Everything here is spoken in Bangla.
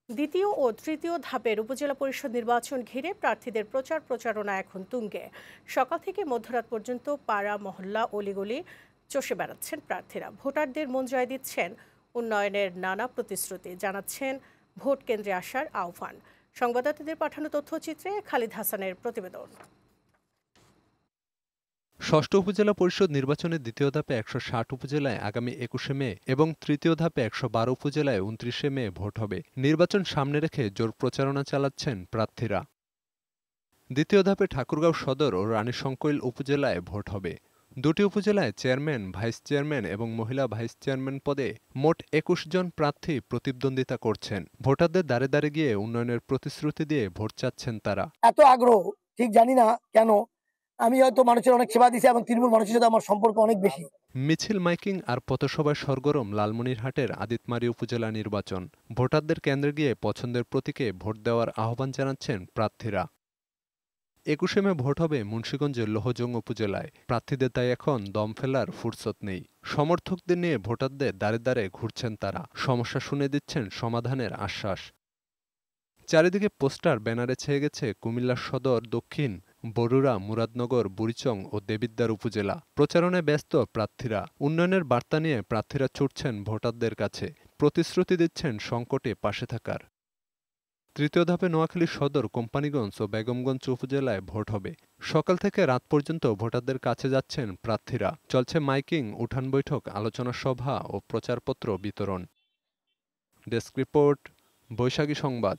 দ্বিতীয় ও তৃতীয় ধাপের উপজেলা পরিষদ নির্বাচন ঘিরে প্রার্থীদের প্রচার প্রচারণা এখন তুঙ্গে। সকাল থেকে মধ্যরাত পর্যন্ত পাড়া মহল্লা অলিগলি চষে বেড়াচ্ছেন প্রার্থীরা। ভোটারদের মন জয় দিচ্ছেন উন্নয়নের নানা প্রতিশ্রুতি, জানাচ্ছেন ভোট কেন্দ্রে আসার আহ্বান। সংবাদদাতাদের পাঠানো তথ্যচিত্রে খালিদ হাসানের প্রতিবেদন। ষষ্ঠ উপজেলা পরিষদ নির্বাচনের দ্বিতীয় ধাপে ১৬০ উপজেলায় আগামী ২১শে মে এবং তৃতীয় ধাপে ১১২ উপজেলায় ২৯শে মে ভোট হবে। নির্বাচন সামনে রেখে জোর প্রচারণা চালাচ্ছেন প্রার্থীরা। দ্বিতীয় ধাপে ঠাকুরগাঁও সদর ও রানীশংকৈল উপজেলায় ভোট হবে। দুটি উপজেলায় চেয়ারম্যান, ভাইস চেয়ারম্যান এবং মহিলা ভাইস চেয়ারম্যান পদে মোট ২১ জন প্রার্থী প্রতিদ্বন্দ্বিতা করছেন। ভোটারদের দ্বারে দ্বারে গিয়ে উন্নয়নের প্রতিশ্রুতি দিয়ে ভোট চাচ্ছেন তারা। এত আগ্রহ ঠিক জানি না কেন, আমি হয়তো মানুষের অনেক সেবা দিছি এবং তৃণমূল মানুষের সাথে আমার সম্পর্ক অনেক বেশি। মিছিল, মাইকিং আর পথসভায় সরগরম লালমনিরহাটের আদিতমারি উপজেলা নির্বাচন। ভোটারদের কেন্দ্রে গিয়ে পছন্দের প্রতীকে ভোট দেওয়ার আহ্বান জানাচ্ছেন প্রার্থীরা। ২১শে মে ভোট হবে মুন্সিগঞ্জের লোহজং উপজেলায়। প্রার্থীদের তাই এখন দম ফেলার ফুরসত নেই। সমর্থকদের নিয়ে ভোটারদের দ্বারে দ্বারে ঘুরছেন তারা। সমস্যা শুনে দিচ্ছেন সমাধানের আশ্বাস। চারিদিকে পোস্টার, ব্যানারে ছেয়ে গেছে কুমিল্লা সদর, দক্ষিণ, বরুড়া, মুরাদনগর, বুড়িচং ও দেবিদ্বার উপজেলা। প্রচারণায় ব্যস্ত প্রার্থীরা। উন্নয়নের বার্তা নিয়ে প্রার্থীরা ছুটছেন ভোটারদের কাছে। প্রতিশ্রুতি দিচ্ছেন সংকটে পাশে থাকার। তৃতীয় ধাপে নোয়াখালী সদর, কোম্পানীগঞ্জ ও বেগমগঞ্জ উপজেলায় ভোট হবে। সকাল থেকে রাত পর্যন্ত ভোটারদের কাছে যাচ্ছেন প্রার্থীরা। চলছে মাইকিং, উঠান বৈঠক, আলোচনা সভা ও প্রচারপত্র বিতরণ। ডেস্ক রিপোর্ট, বৈশাখী সংবাদ।